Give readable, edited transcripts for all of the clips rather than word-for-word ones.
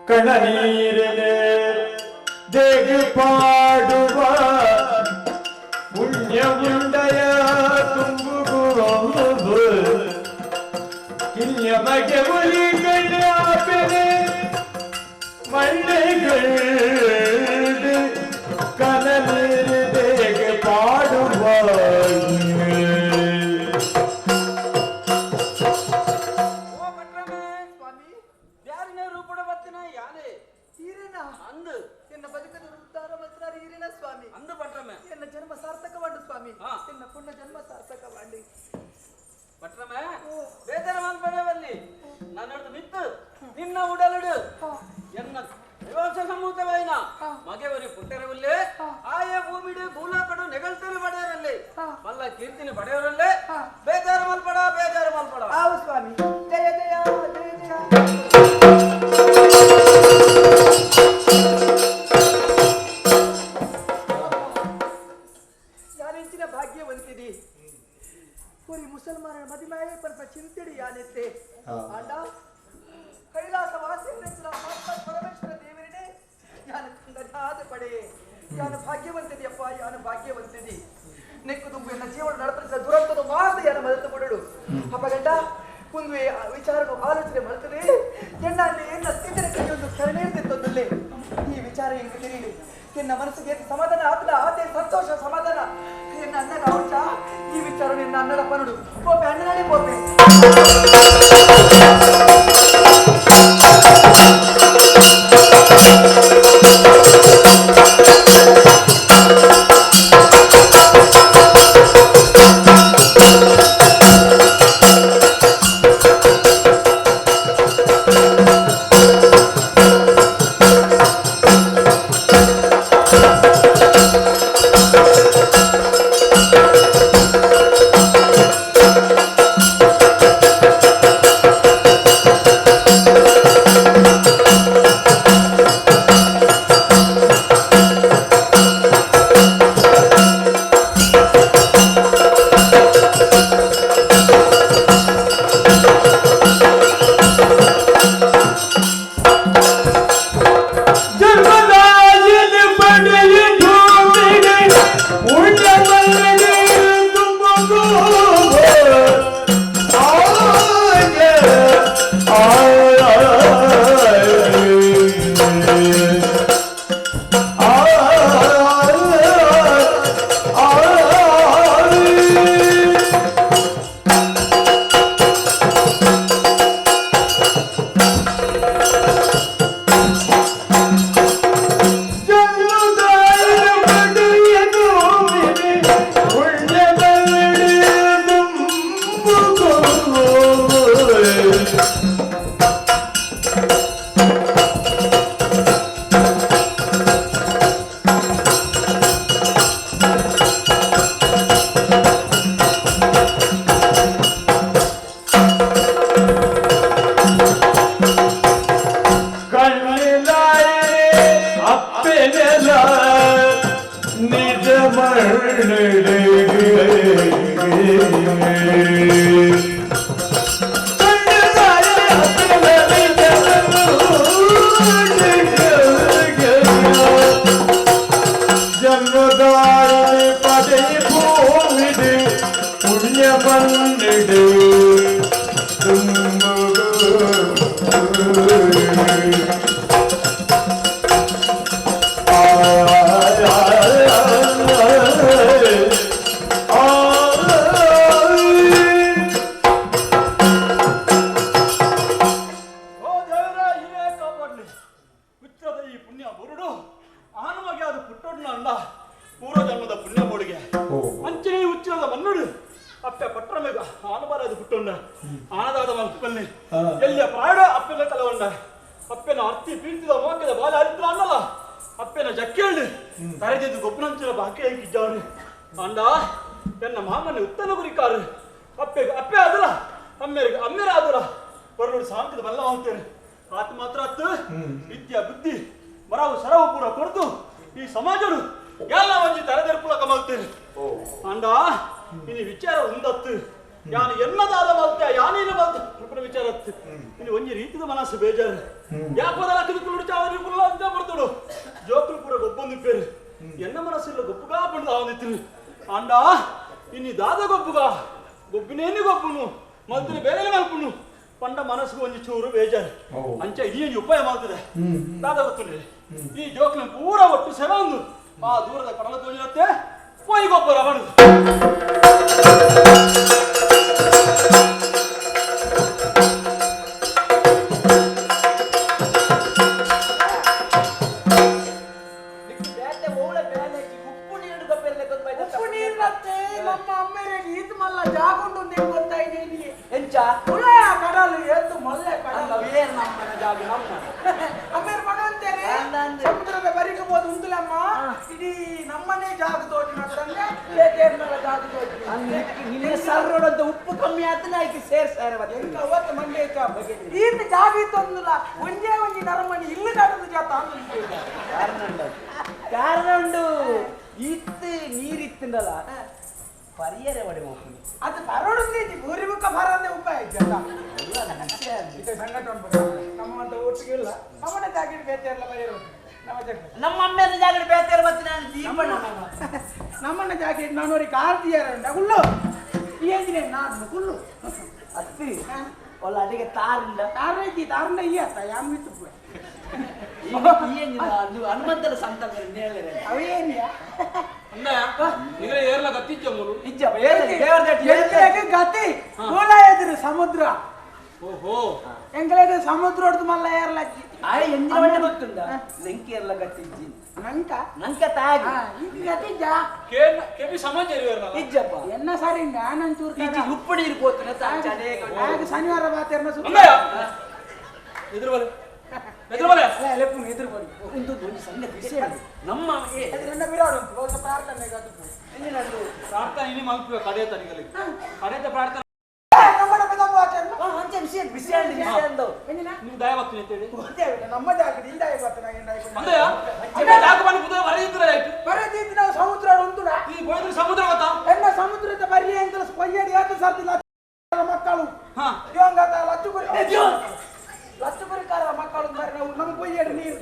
ಕಣನೀರನೆ ದೇಗ ಪಾಡುವ ಪುಣ್ಯವುಂಡಯ ತುಂಬುಗುವುದು ಕಿಲ್ಯಮಗೆ ಒಲಿ ಕಣ್ಣಾಪೆನೆ ಮಣ್ಣೆಗಳು ಕಣನೀರು ದೇಗ ಪಾಡುವ ನಿನ್ನ ಉಡಲುಡು ಎನ್ನ ವಿವಾಸ ಸಮೂಹವೈನ ಮಗೆವರಿ ಪುಟ್ಟರವಲ್ಲೇ ಆಯಾ ಭೂಮಿಡು ಭೂಲಾಕಡು ನೆಗಳ್ತರು ಬಡೆಯವರಲ್ಲಿ ಮಲ್ಲ ಕೀರ್ತಿನಿ ಬಡೆಯವರಲ್ಲೇ ಬೇಜಾರು ಮಲ್ಪಡ ಆವು ಸ್ವಾಮಿ ಜಯ ಜಯ ಜಯ ಜಯ ಯಾರಿಂಚಿನ ಭಾಗ್ಯವಂತಿದಿ ಪುರಿ ಮುಸಲ್ಮಾನರ ಮದಿಮಾಯೇ ಪರಪ ಚಿಂತಿಡಿ ಯಾನೆತ್ತೆ ಆಂಡ ಕೈಲಾಸ ವಾಸಿಂದ್ರ ಪರಮೇಶ್ವರ ದೇವರಿನೇ ಯಾನು ಕಂದನಾದ ಪಡೆ ಯಾನು ಭಾಗ್ಯವಂತಿದೆಯಪ್ಪ ಯಾನು ಭಾಗ್ಯವಂತಿದಿ ನೆಕ್ಕು ತುಂಬು ಎನ್ನ ಜೀವನ ನಡಪಡಿಸಿದ ದುರಂತದ ಮಾರ್ದ ಯಾನು ಮರೆತು ಬಿಡಡು ಅಪ್ಪಗಂಡ ಒಂದು ವಿಚಾರನು ಆಲೋಚನೆ ಮಾಡ್ತದೆ ಎನ್ನ ಸ್ಥಿತಿನ ಕೈಯೊಂದು ಕರುಣೇರ್ತಿತ್ತೊಂದಲ್ಲೇ ಈ ವಿಚಾರ ಹೆಂಗೆ ತಿಳಿಯಲಿ ಎನ್ನ ಮನಸ್ಸಿಗೆ ಸಮಾಧಾನ ಆತನ ಆತೆ ಸಂತೋಷ ಸಮಾಧಾನ ಎನ್ನ ಅಣ್ಣನ ಔಷ ಈ ವಿಚಾರ ನಿನ್ನ ಅಣ್ಣನ ಪನಡು ಪೋಪೆ ಅಣ್ಣನಾಡಿ ಪೋಪೆ ವಿದ್ಯಾ ಬುದ್ಧಿ ಮರವು ಸರವು ಪೂರ ಕೊಡ್ತು ಈ ಸಮಾಜಡು ಎಲ್ಲ ಒಂಜಿ ತರದೆರ್ಪುಲ ಕಮಲ್ತೇನೆ ಅಂಡ ಇನಿ ವಿಚಾರ ಉಂದತ್ತು ಯಾನು ಎನ್ನದಾದ ಮಲ್ತೆ ಯಾನೇನು ಮಲ್ತೆ ಗೊಬ್ಬರ ವಿಚಾರ ಇಲ್ಲಿ ಒಂಜಿ ರೀತಿದ ಮನಸ್ಸು ಬೇಜಾರು ಯಾಪದ ಹಾಕಿದ್ರು ಚಾವರಿ ಪುಲ್ಲ ಅಂತ ಬರ್ತಾಡು ಜೋಕುಲು ಪೂರ ಗೊಬ್ಬೊಂದಿಪ್ಪೇರು ಎನ್ನ ಮನಸ್ಸಿಲ್ಲ ಗೊಬ್ಬುಗಾ ಪಂಡ ಅವನಿತ್ತು ಅಂಡ ಇನ್ನು ದಾದ ಗೊಬ್ಬುಗಾ ಗೊಬ್ಬಿನೇನು ಗೊಬ್ಬುನು ಮಲ್ತಿನ ಬೇರೆ ಮಲ್ಪುನು ಪಂಡ ಮನಸ್ಸಿಗೆ ಒಂಜಿ ಚೂರು ಬೇಜಾರು ಅಂಚ ಇಡೀ ಉಪಾಯ ಮಾಡ್ತದೆ ದಾದ ಗೊತ್ತಿಲ್ಲ ಈ ಜೋಕುಲ ಪೂರ ಒಟ್ಟು ಸೆವ ಒಂದು ಆ ದೂರದ ಕಡಲ ತೋಜಿರುತ್ತೆ ಪೋಯಿ ಗೊಬ್ಬರ ಮಾಡುದು ನಮ್ಮ ಅಮ್ಮೆರಿಗೆ ಇದು ಮಲ್ಲ ಜಾಗುಂಡು ನಿಂಗೆ ಗೊತ್ತಾಯ್ತು ಎಂಚ ಹುಳ ಕಡಲು ಎದ್ದು ಮಲ್ಲೆ ಕಡಲು ಏನ್ ನಮ್ಮನ ಜಾಗ ನಮ್ಮ ಅಮ್ಮೇರ್ ಮನಂತೇನೆ ಸಮುದ್ರದ ಬರಿಗ ಹೋದ ಉಂಟುಲಮ್ಮ ಇಡೀ ನಮ್ಮನೆ ಜಾಗ ತೋಜಿನಂದ್ರೆ ಬೇಟೇರ್ನಲ್ಲ ಜಾಗ ತೋಜಿ ನಿನಗೆ ಸರ್ರೋಡ್ ಅಂತ ಉಪ್ಪು ಕಮ್ಮಿ ಆತ ನಾಯ್ಕೆ ಸೇರ್ಸಾರ ಎಂಕ ಅವತ್ತು ಮಂಡೆ ಈತ ಜಾಗ ಇತ್ತೊಂದಿಲ್ಲ ಒಂದೇ ಒಂಜಿ ನರಮಣಿ ಇಲ್ಲಿ ಕಡದು ಜಾತ ಕಾರಣ ಉಂಡು ಇತ್ತು ನೀರಿತ್ತಂಡಲ್ಲ ಪರಿಯರೆ ಒಡೆ ಹೋಗ್ತೀನಿ ಅದು ಬರೋಡಿಂದ ಊರಿ ಮುಖ ಬರೋದೇ ಉಪಾಯ ನಮ್ಮಂತ ಒಟ್ಟಿಗೆ ಇಲ್ಲ ನಮ್ಮನೆ ಜಾಗಿಡ್ ಬೇತಾರಲ್ಲ ಬರೆಯೋದು ನಮ್ಮ ಅಮ್ಮೆನ ಜಾಗಿಡ್ ಬೇತಾರ ಬರ್ತೀನಿ ನಾನು ದೀಪಣ್ಣ ನಮ್ಮನ್ನ ಜಾಗಿಡ್ ನಾನೂರಿಗೆ ಕಾರ್ತಿಯಾರ ಹುಲ್ಲು ಏನಿದೆ ನಾನು ಹುಲ್ಲು ಅತ್ತಿ ಒಳ್ಳೆ ಅಡಿಗೆ ತಾರಿಲ್ಲ ತಾರೈತಿ ತಾರನ್ನ ಇಯ್ಯತ್ತ ಯಾಮಿತ್ತು ಹನುಮಂತರ ಸಂತ ಅವೇನಿಯಾ ಗತಿ ಎದುರು ಸಮುದ್ರ ಓಹೋ ಎಂಗ್ಲೇದು ಸಮುದ್ರ ಹೊಡೆದು ಮಲ್ಲ ಏರ್ಲಜ್ಜಿ ಎಂಜಿ ಗೊತ್ತುಂಡ ನಂಗೆ ಎಲ್ಲ ಗಟ್ಟಿಜ್ಜಿ ನಂಕ ನಂಕ ತಾಗಿ ಗತಿಜ್ಜ ಕೆಪಿ ಸಮಾಜ ಇಜ್ಜಪ್ಪ ಎನ್ನ ಸರಿ ನಾನಂಚೂರು ಇಜ್ಜಿ ಉಪ್ಪಡಿ ಇರ್ಬೋತನ ಶನಿವಾರ ಬಾತೇರ್ನ ಎದುರು ಬಲೆ ಎದುರು ಬಲೆ ಲೆಪ್ಪು ಎದುರು ಬನ್ನಿ ಒಂದು ಸಂಗತಿ ನಮ್ಮ ಬಿರಾಡು ಪ್ರಾರ್ಥನೆ ಪ್ರಾರ್ಥನೆ ಇನಿ ಮಲ್ಪುವ ಕಡೆಯ ತನಿಗಳಿಗೆ ಕಡೆಯ ಪ್ರಾರ್ಥನೆ ನೀವು ದಯ ಬರ್ತೀನಿ ಅಂತೇಳಿ ನಮ್ಮ ಜಾಗಡಿ ಇಂದ ಬರದಿದ್ದು ನಾವು ಸಮುದ್ರ ಉಂಟುಡ ಈ ಗೋಯ್ದು ಸಮುದ್ರ ಗೊತ್ತಾ ಎನ್ನ ಸಮುದ್ರದ ಬರೀ ಅಂತ ಕೊಯ್ಯಡಿ ಯಾಕೆ ಸಾಧ್ಯ ಮಕ್ಕಳು ಲಚ್ಚುಗುರಿಕಾರ ಮಕ್ಕಳು ನಾವು ನಮ್ಮ ಕೊಯ್ಯಡಿ ನೀರು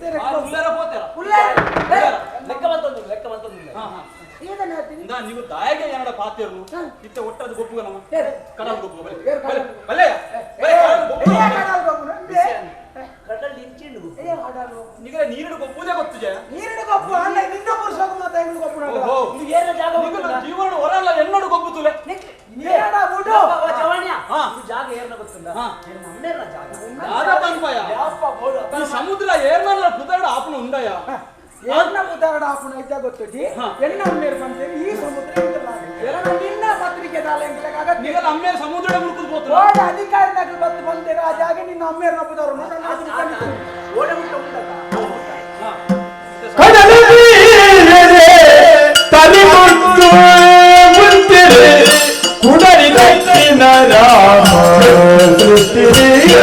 ಲೆಕ್ಕ ಬಂತೊಂದು ನೀವು ದಾಯಗೆ ಏನಡ ಪಾತಿರು ಇತ್ತ ಒಟ್ಟದ ಗೊಪ್ಪುಗ ನಮ್ಮ ಕಡಲ್ ಗೊಪ್ಪುಗ ಬಲೆ ಕಡಲ್ ಇಂಚಿಂಡು ನಿಗಲ ನೀರಿನ ಗೊಪ್ಪುದೇ ಗೊತ್ತಿದೆ ನೀರಿನ ಗೊಪ್ಪು ಅಲ್ಲ ನಿನ್ನ ಪುರುಷ ಮಾತಾ ಹೆಣ್ಣು ಗೊಪ್ಪು ಓಹೋ ಇದು ಏನ ಜಾಗ ಜೀವನ ಹೊರಲ್ಲ ಎನ್ನಡು ಗೊಪ್ಪುತುಲೆ ನೀರಡ ಬಿಡು ಜವಾಣ್ಯ ಹಾ ಇದು ಜಾಗ ಏರ್ನ ಗೊತ್ತುಂಡ ನಮ್ಮ ಅಮ್ಮೇರ ಜಾಗ ಯಾದ ಪನ್ಪಯ ಯಾಪ್ಪ ಬೋಡು ಈ ಸಮುದ್ರ ಏರ್ನಲ್ಲ ಪುದಡ ಆಪನ ಉಂಡಯ ಎನ್ನ ಉದಾಹರಣ ಆಪುಣ ಇದ್ದ ಗೊತ್ತುಜಿ ಎನ್ನ ಅಮ್ಮೇರು ಬಂತೇನೆ ಈ ಸಮುದ್ರ ನಿನ್ನ ಪತ್ರಿಕೆ ದಾಲೆಂಗ್ಲಾಗ ನಿಗಲ ಅಮ್ಮೇರ ಸಮುದ್ರ ಮುಳುಕುದು ಹೋತ್ರ ಓಡ ಅಧಿಕಾರಿನಾಗಲು ಬಂದು ಬಂದೇರ ಆ ಜಾಗ ನಿನ್ನ ಅಮ್ಮೇರ ನಪ್ಪದವರು ನನ್ನ ಅದು ಕಲಿತು ಓಡ ಮುಟ್ಟ ಉಂಟಲ್ಲ ತಲಿಮುಟ್ಟು ಮುಂತಿರೆ ಕುಡರಿ ದಕ್ಷಿಣ ರಾಮ ಸೃಷ್ಟಿಯ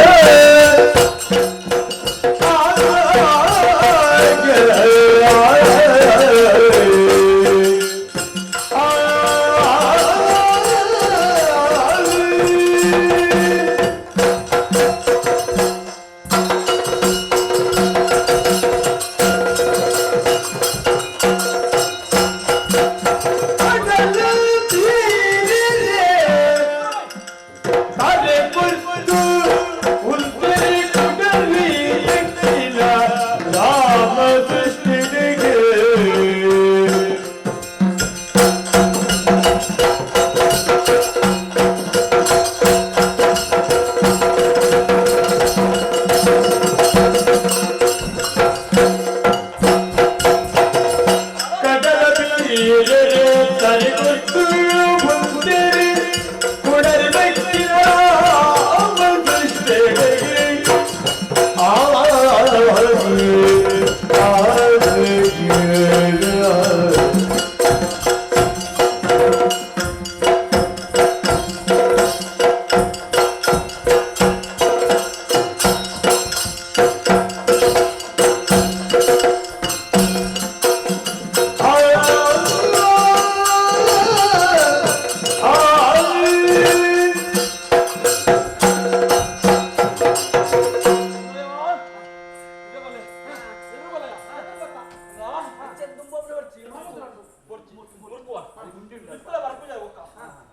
ಇತ್ತಲ ಬರ್ಪೂಜ ಗೊಕ್ಕ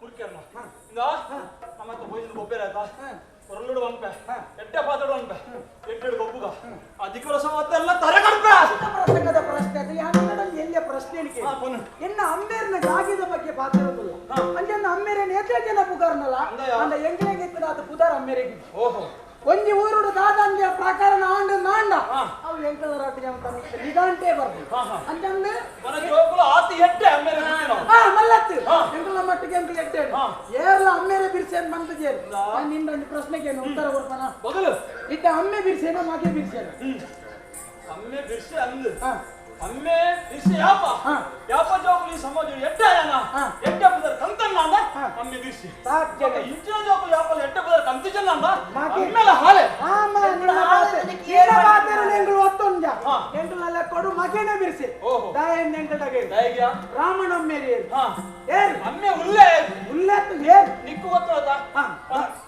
ಮುರ್ಕೆರ್ನ ಇಂದ ನಮ್ಮತ್ತ ಹೋಯ್ದು ಗೊಬ್ಬೆರಾಯ್ತಾ ಹೊರಳುಡು ಬಂಪೆ ಎಟ್ಟೆ ಪಾತಡು ಅನ್ಪೆ ಎಟ್ಟೆಡು ಗೊಬ್ಬುಗ ಅಧಿಕ ರಸ ಮತ್ತೆಲ್ಲ ತರ ಕಡ್ಪೆ ಪ್ರಸಂಗದ ಪ್ರಶ್ನೆ ಅದು ಯಾಕಂದ್ರೆ ಎಲ್ಲಿಯ ಪ್ರಶ್ನೆ ಎನ್ನ ಅಮ್ಮೇರ್ನ ಜಾಗದ ಬಗ್ಗೆ ಪಾತಿರೋದಿಲ್ಲ ಅಂಜನ್ನ ಅಮ್ಮೇರೆ ನೇತ್ರ ಜನ ಪುಗಾರ್ನಲ್ಲ ಅಂದ ಎಂಗ್ಲೆಗೆ ಇತ್ತು ಅದು ಪುದಾರ್ ಅಮ್ಮೇರೆಗೆ ಓಹೋ ಒಂಜಿ ಊರುಡು ದಾದಂಗೆ ಪ್ರಕಾರ ನಾಂಡ ನಾಂಡ ಅವು ಎಂಕಲ ರಾಟಿ ಅಂತ ನಿದಾಂಟೆ ಬರ್ದು ಅಂಜಂದು ಮನ ಜೋಕುಲು ಆತಿ ಎಟ್ಟೆ ಅಮ್ಮೇರೆ ಮಲ್ಲತ್ತು ಎಂಕಲ ಮಟ್ಟಿಗೆ ಎಂಕಲ ಎಟ್ಟೆ ಏರ್ಲ ಅಮ್ಮೇರೆ ಬಿರ್ಸೇನ್ ಬಂದು ಜೇರು ನಿನ್ನ ಒಂದು ಪ್ರಶ್ನೆಗೆ ಉತ್ತರ ಕೊಡ್ತಾನ ಬದಲು ಇದ್ದ ಅಮ್ಮೆ ಬಿರ್ಸೇನ ಮಗೆ ಬಿರ್ಸೇನ ಅಮ್ಮೆ ಬಿರ್ಸೆ ಅಂದು ಅಮ್ಮೆ ಬಿರ್ಸೆ ಯಾಪ ಯಾಪ ಜೋಕುಲು ಈ ಸಮಾಜ ಎಟ್ಟಾಯನ ಎಟ್ಟೆ ಪುದರ್ ಕಂತನ್ನ ಅಂದ ಅಮ್ಮೆ ಬಿರ್ಸೆ ಇಂಚಿನ ಜೋಕುಲು ಯಾಪಲ್ಲ ಎಟ್ಟೆ ಪುದರ್ ಕಂತಿಜನ್ನ ಅಂದ ಅಮ್ಮೆಲ ಹಾಲೆ ಎಂಕಲ ಕೊಡು ಮಗೇನೆ ಬಿರ್ಸೆ ದಾಯನ್ ಎಂಕಲಗೆ ದಯಗ್ಯಾ ರಾಮನ ಅಮ್ಮೇರಿ ಅಮ್ಮೆ ಉಲ್ಲೆ ಉಲ್ಲೆತ್ತು ಏನ್ ನಿಕ್ಕು ಗೊತ್ತದ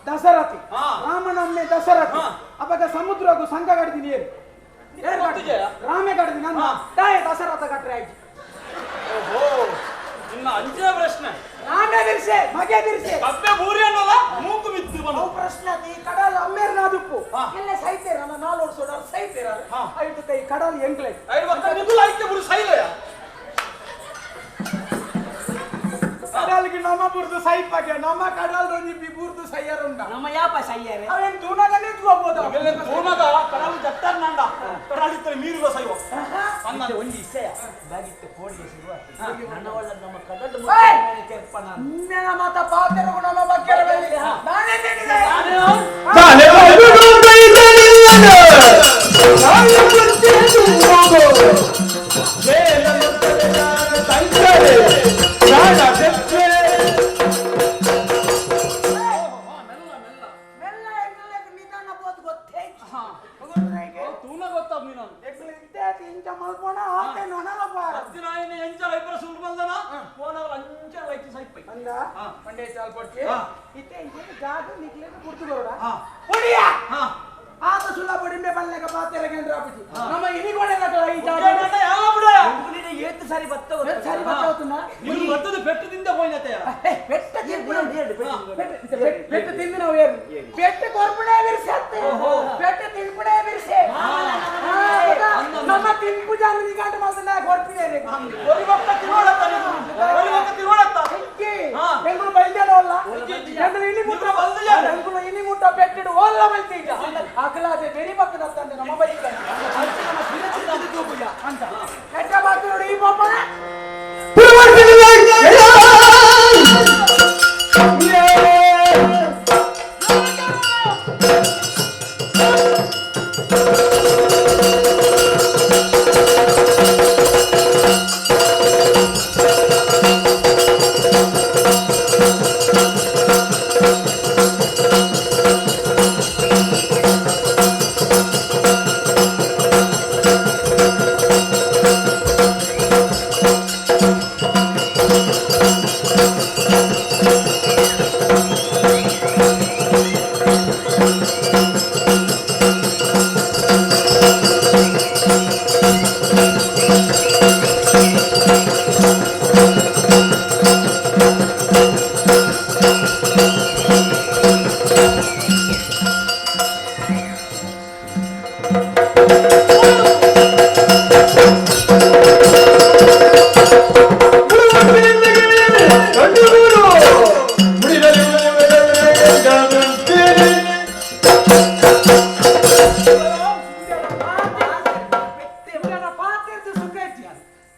ದಸರಥಿ ರಾಮನ ಅಮ್ಮೆ ದಸರಥಿ ಅವಾಗ ಸಮುದ್ರಗೂ ಸಂಘ ಕಡ್ದಿನಿ ಏರು ರಾಮೆ ಕಡ್ದಿ ನನ್ನ ತಾಯಿ ದಸರಥ ಕಟ್ರೆ ಆಯ್ತು ಓಹೋ ಇನ್ನ ಅಂಚಿನ ಪ್ರಶ್ನೆ ರಾಮೆ ಬಿರ್ಸೆ ಮಗೆ ಬಿರ್ಸೆ ಕಬ್ಬೆ ಬೂರಿ ಅನ್ನಲ್ಲ ಮೂಕು ಬಿತ್ತು ಬಂದು ಪ್ರಶ್ನೆ ಈ ಕಡಲ್ ಅಮ್ಮೇರ್ ನಾದುಪ್ಪು ಎಲ್ಲ ಸೈತೇರ ನನ್ನ ನಾಲ್ ಓಡಿಸೋಡ ಸೈತೇರ ಐದು ಕೈ ಕಡಲ್ ಎಂಕ್ಲೆ ಐದು ವಕ್ತ ನಿಗುಲ ಐತೆ ಬುರು ಸೈಲಯ ಕಡಲ್ಗೆ ನಮ್ಮ ಬುರ್ದು ಸೈಪಾಗೆ ನಮ್ಮ ಕಡಲ್ ಒಂಜಿ ಬುರ್ದು ಸೈಯರುಂಡ ನಮ್ಮ ಯಾಪ ಸಯ್ಯಾರೆ ಅವೇನ್ ತೂನಗ ನಿಂತ್ಕೋಬಹುದು ಇವೆಲ್ಲ ತೂನಗ ಕಡಲು ಜಟ್ಟರ್ ನಂಡ ಕಡಲಿತ್ತರೆ ಮೀರುವ ಸೈವ ಅನ್ನ ಒಂಜಿ ಇಸೆಯ ಬಾಗಿತ್ತು ಕೋಡಿಗೆ ಶುರು ನನ್ನ ಒಳ್ಳೆ ನಮ್ಮ ಕಡದ ತೆಪ್ಪ ನಾನು ನಿನ್ನೆ ಮಾತ ಪಾತೆರಗು ನಮ್ಮ ಬಗ್ಗೆ ನಾನೇ ಹೇಳಿದೆ ತಾನೆ ಬದುಕು ಕೈತಲಿಲ್ಲದ ತಾಯಿ ಕುಂತಿ ಹೋಗೋ ವೇಲನುತ್ತದೆ ನಾನು ತಂಕರೆ ಪ್ರಾಣ ಬೆಚ್ಚೆ ಮೆಲ್ಲ ಎಂಗಲಕ್ಕೆ ನಿಧಾನ ಬೋದು ಗೊತ್ತೇ ತೂನ ಗೊತ್ತಾಗ ನೀನು ಎಂಗಲ ಇದ್ದೆ ಇಂಚ ಮಲ್ಪೋಣ ಆತೆ ನೊಣಲ ಬಾರ ಹತ್ತಿನ ಆಯ್ನೆ ಎಂಚಲ ಇಬ್ಬರ ಸುಳ್ಳು ಬಂದನ ಫೋನಗಳ ಅಂಚಲ ಐತಿ ಸೈಪೈ ಅಂದ ಮಂಡೆ ಚಾಲ್ ಪಟ್ಟಿ ಇತ್ತೆ ಇಂಚೆ ಜಾಗ ನಿಕ್ಲೇನ ಕುರ್ತು ಬರೋಡ ಹೊಡಿಯಾ ಆತ ಸುಳ್ಳ ಬಡಿಮೆ ಬಲ್ಲೆಗ ಪಾತೆರಗೇಂದ್ರ ಆಪಿಸಿ ನಮ್ಮ ಇನಿಗೋಣೆ ನಟಲ ಈ ಜಾಗ ಯಾವ ಬಿಡ ಉಗುಲಿನ ಏತು ಸಾರಿ ಬತ್ತ ಸರಿ ಬತ್ತವತನ ನೀವು ಬತ್ತದ ಪೆಟ್ಟದಿಂದ ಹೋಯ್ನತೆಯ ಬೆಟ್ಟ ಬೆಟ್ಟ ತಿಂದು ನಾವು ಏನು ಬೆಟ್ಟ ಕೊರ್ಪಣೆ ಬಿರ್ಸತ್ತೆ ಬೆಟ್ಟ ತಿನ್ಪಣೆ ಬಿರ್ಸೆ ನಮ್ಮ ತಿನ್ಪು ಜಾಗ ನಿಗಾಂಟ ಮಾತನ್ನ ಕೊರ್ಪಿನೆ ರೆ ಒಂದು ವಕ್ತ ತಿರೋಳತ್ತ ಬೆಂಗಳೂರು ಬೈದೇನೋಲ್ಲ ಬೆಂಗಳೂರು ಇನಿ ಮುಟ್ಟ ಬೆಂಗಳೂರು ಇನಿ ಮುಟ್ಟ ಬೆಟ್ಟಿಡು ಓಲ್ಲ ಬೈತೀಗ ಅಗಲಾದೆ ಬೆರಿ ಪಕ್ಕದ ತಂದೆ ನಮ್ಮ ಬೈತಾನೆ ನಮ್ಮ ದಿನಚಿದ ಕೂಪುಯ ಅಂತ ಕೆಟ್ಟ ಮಾತು ನೋಡಿ ಈ ಪಾಪನ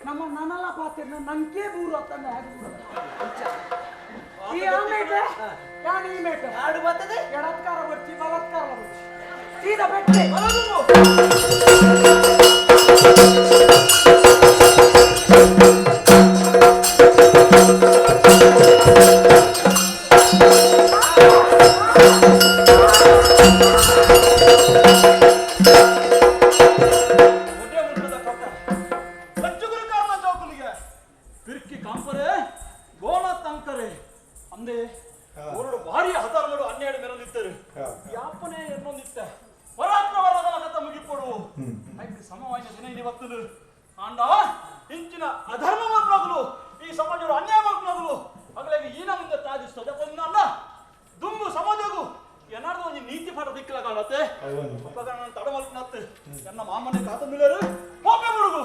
ನಮ್ಮ ನನ್ನಲ್ಲ ಪಾತಿರ್ನ ನಂಗೆ ಬೂರು ಅತ್ತಂದ ಈ ಆಮೇಟ ಯಾನ್ ಈ ಮೇಟ ಆಡು ಬರ್ತದೆ ಎಡತ್ಕಾರ ಬರ್ತಿ ಬಲತ್ಕಾರ ಬರ್ತಿ ಸೀದಾ ಬೆಟ್ಟೆ ಸಮವಾದ ದಿನ ಇವತ್ತು ಅಂಡ ಇಂಚಿನ ಅಧರ್ಮ ಈ ಸಮಾಜರು ಅನ್ಯಾಯ ನಾನು ತಡ ಮಲ್ಪನತ್ತೆ ನನ್ನ ಮಾಮನೆ ಕಾತ ಮಿಲ್ಲರು ಹೋಗ ಮುಳುಗು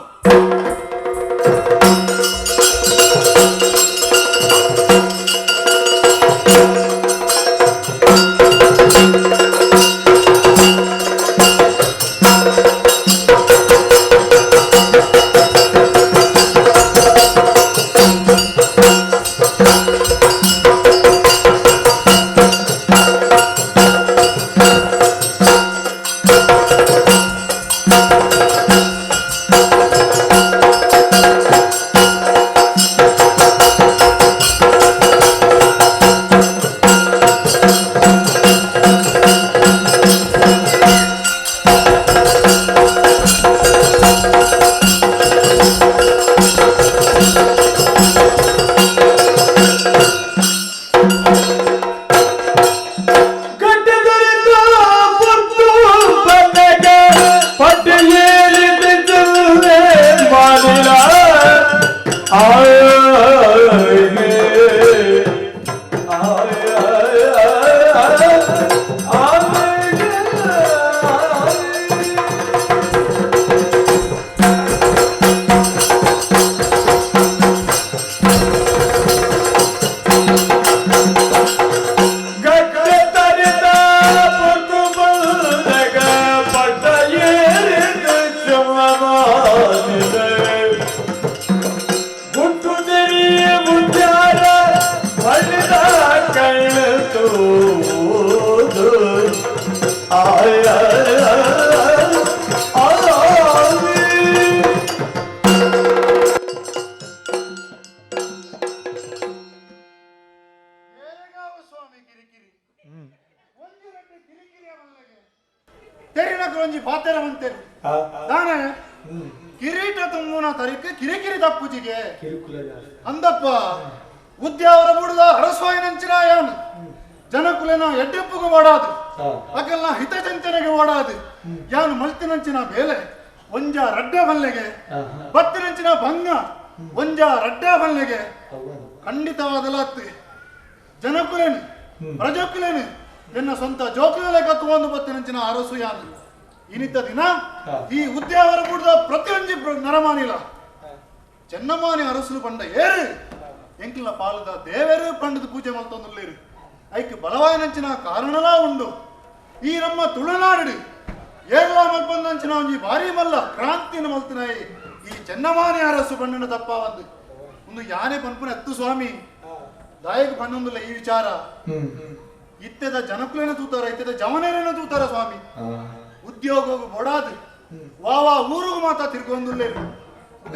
ಕಿರೀಟ ತುಂಬುನ ತರಿಕೆ ಕಿರಿಕಿರಿ ತಪ್ಪುಜಿಗೆ ಅಂದಪ್ಪ ಉದ್ಯಾವರ ಬುಡದ ಅರಸೋಯಿನಂಚಿನ ಯಾನು ಜನಕುಲೆನ ಎಡ್ಡೆಪ್ಪುಗೂ ಓಡಾದು ಅಕಲ್ನ ಹಿತಚಂಚನೆಗೆ ಓಡಾದು ಯಾನು ಮಲ್ತಿನಂಚಿನ ಬೇಲೆ ಒಂಜ ರಡ್ಡೆ ಬಲ್ಲೆಗೆ ಬತ್ತಿನಂಚಿನ ಭಂಗ ಒಂಜ ರಡ್ಡೆ ಬಲ್ಲೆಗೆ ಖಂಡಿತವಾದಲತ್ತು ಜನಕುಲೆನು ಪ್ರಜಕುಲೆನು ಎನ್ನ ಸ್ವಂತ ಜೋಕುಲೆ ಕತ್ತುಕೊಂಡು ಬತ್ತಿನಂಚಿನ ಅರಸು ಯಾನು ಇನಿತ ದಿನ ಈ ಉದ್ಯಾವರ ಬುಡದ ಪ್ರತಿಯೊಂಜಿ ನರಮಾನಿಲ ಚೆನ್ನಮಾನಿ ಅರಸಲು ಪಂಡ ಏರು ಎಂಕ್ಲ ಪಾಲದ ದೇವರು ಪಂಡದ ಪೂಜೆ ಮಲ್ತೊಂದುಲ್ಲೇರು ಐಕ್ ಬಲವಾಯಿನಂಚಿನ ಕಾರಣಲಾ ಉಂಡು ಈ ನಮ್ಮ ತುಳುನಾಡು ಏರ್ಲಾ ಮಲ್ಪಂದಂಚಿನ ಒಂಜಿ ಭಾರಿ ಮಲ್ಲ ಕ್ರಾಂತಿನ ಮಲ್ತನಾಯಿ ಈ ಚೆನ್ನಮಾನಿ ಅರಸು ಪಂಡನ ತಪ್ಪ ಒಂದು ಯಾನೆ ಪನ್ಪುನ ಎತ್ತು ಸ್ವಾಮಿ ದಾಯಕ ಪನ್ನೊಂದುಲ್ಲ ಈ ವಿಚಾರ ಇತ್ತೆದ ಜನಕುಲೇನ ತೂತಾರ ಇತ್ತೆದ ಜವನೇರೇನ ತೂತಾರ ಸ್ವಾಮಿ ಉದ್ಯೋಗ ಬೊಡಾದು ವಾವಾ ಊರಿಗೂ ಮಾತಾ ತಿರ್ಗೊಂದುಲ್ಲೇರು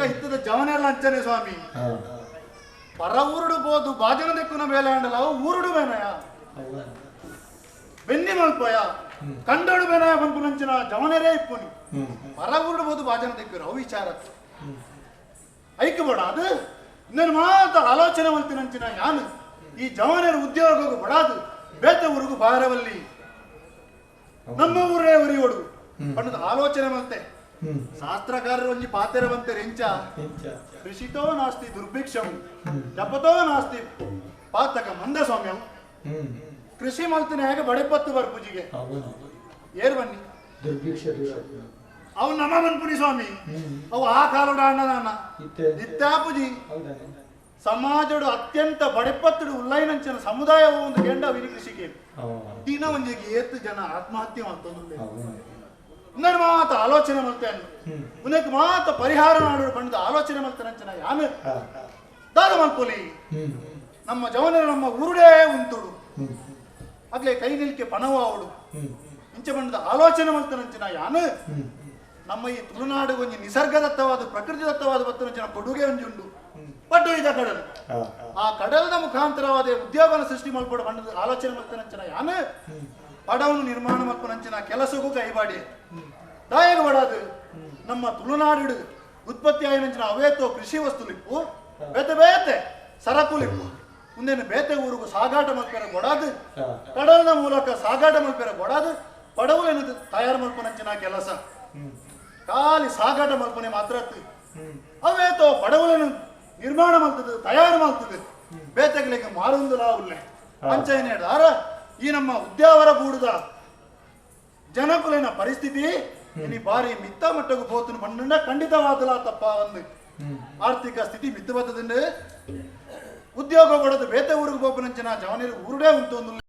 ಇತ್ತದ ಜವನೆಲ್ಲ ಅಂಚನೆ ಸ್ವಾಮಿ ಪರ ಊರುಡು ಬೋದು ಬಾಜನ ದೆಕ್ಕುನ ಮೇಲೆ ಅಂಡಲ ಅವು ಊರುಡು ಬೇನಯ ಬೆನ್ನಿ ಮಲ್ಪಯ ಕಂಡೋಡು ಬೇನಯ ಪಂಪುನಂಚಿನ ಜವನೆರೇ ಇಪ್ಪುನಿ ಪರ ಊರುಡು ಬೋದು ಬಾಜನ ದೆಕ್ಕರು ಅವು ವಿಚಾರ ಐಕ್ಯ ಬೋಡ ಅದು ಇನ್ನೇನು ಮಾತ ಆಲೋಚನೆ ಮಲ್ತಿನಂಚಿನ ಯಾನು ಈ ಜವನೆರ ಉದ್ಯೋಗ ಬೊಡಾದು ಬೇತೆ ಊರಿಗೂ ಬಾರವಲ್ಲಿ ನಮ್ಮ ಊರೇ ಉರಿಯೋಡು ಪಂಡದ ಆಲೋಚನೆ ಮತ್ತೆ ಶಾಸ್ತ್ರಕಾರರು ಒಂಜಿ ಪಾತೆರ ಬಂತೆ ರೆಂಚ ಕೃಷಿತೋ ನಾಸ್ತಿ ದುರ್ಭಿಕ್ಷಂ ಜಪತೋ ನಾಸ್ತಿ ಪಾತಕ ಮಂದ ಸ್ವಾಮ್ಯಂ ಕೃಷಿ ಮಲ್ತಿನ ಹೇಗೆ ಬಡೆಪತ್ತು ಬರ್ ಪೂಜಿಗೆ ಏರ್ ಬನ್ನಿ ಅವು ನಮ್ಮ ಬನ್ಪುನಿ ಸ್ವಾಮಿ ಅವು ಆ ಕಾಲೋಡ ಅಣ್ಣನ ಇತ್ತಾ ಪೂಜಿ ಸಮಾಜಡು ಅತ್ಯಂತ ಬಡೆಪತ್ತುಡು ಉಲ್ಲೈನಂಚನ ಸಮುದಾಯ ಒಂದು ಗೆಂಡ ವಿನಿ ಕೃಷಿಗೆ ದಿನ ಒಂಜಿಗೆ ಏತ್ತು ಜನ ಆತ್ಮಹತ್ಯೆ ಮಾಡ್ತಂದು ಇನ್ನೇನು ಮಾತ ಆಲೋಚನೆ ಮಾಡ್ತೇನೆ ಉನಕ್ ಮಾತ ಪರಿಹಾರ ಮಾಡೋಡು ಬಂದ ಆಲೋಚನೆ ಮಾಡ್ತಾನಂಚನ ಯಾನು ದಾದ ಮಲ್ಪೊಲಿ ನಮ್ಮ ಜವನರು ನಮ್ಮ ಊರುಡೇ ಉಂಟುಡು ಆಗ್ಲೇ ಕೈ ನಿಲ್ಕೆ ಪನವ ಅವಡು ಇಂಚೆ ಬಂದ ಆಲೋಚನೆ ಮಾಡ್ತಾನಂಚನ ಯಾನು ನಮ್ಮ ಈ ತುಳುನಾಡು ಒಂಜಿ ನಿಸರ್ಗದತ್ತವಾದ ಪ್ರಕೃತಿದತ್ತವಾದ ಬತ್ತನಂಚನ ಕೊಡುಗೆ ಒಂಜಿ ಉಂಡು ಪಟ್ಟು ಇದ ಕಡಲು ಆ ಕಡಲದ ಮುಖಾಂತರವಾದ ಉದ್ಯೋಗನ ಸೃಷ್ಟಿ ಮಾಡ್ಕೊಂಡು ಬಂದ ಆಲೋಚನೆ ಮಾಡ್ತಾನಂಚನ ಯಾನು ಪಡವನ್ನು ನಿರ್ಮಾಣ ಮಾಡ್ಕೊಂಡಂಚಿನ ಕೆಲಸಕ್ಕೂ ಕೈಬಾಡಿ ದಾಯಗ ಬಡಾದು ನಮ್ಮ ತುಳುನಾಡು ಉತ್ಪತ್ತಿ ಆಯ್ನಂಚಿನ ಅವೇತೋ ಕೃಷಿ ವಸ್ತುಲಿಪ್ಪು ಬೇತೆ ಬೇತೆ ಸರಕುಲಿಪ್ಪು ಮುಂದೇನು ಬೇತೆ ಊರಿಗೂ ಸಾಗಾಟ ಮಲ್ಪೆರ ಗೊಡಾದು ಕಡಲದ ಮೂಲಕ ಸಾಗಾಟ ಮಲ್ಪೆರ ಗೊಡಾದು ಪಡವುಲೇನು ತಯಾರು ಮಲ್ಪನಂಚಿನ ಕೆಲಸ ಖಾಲಿ ಸಾಗಾಟ ಮಲ್ಪನೆ ಮಾತ್ರ ಅವೇತೋ ಪಡವುಲೇನು ನಿರ್ಮಾಣ ಮಾಡ್ತದೆ ತಯಾರು ಮಾಡ್ತದೆ ಬೇತೆಗಳಿಗೆ ಮಾರುಂದು ಲಾವುಲ್ಲೆ ಪಂಚಾಯತ್ ಆರ ಈ ನಮ್ಮ ಉದ್ಯಾವರ ಬೂಡದ ಜನಕುಲಿನ ಪರಿಸ್ಥಿತಿ ಇನಿ ಬಾರಿ ಮಿತ್ತ ಮಟ್ಟకు పోతున్న పన్నుండ ఖండితవాదలా తప్ప ఉంది ఆర్థిక స్థితి మిత్తబద్దదండి ఉద్యోగ పడదు ಬೇತೆ ಊರಿಗೆ పోಪనంచిన ಜವನಿರು ಊರುಡೇ ఉంటుంది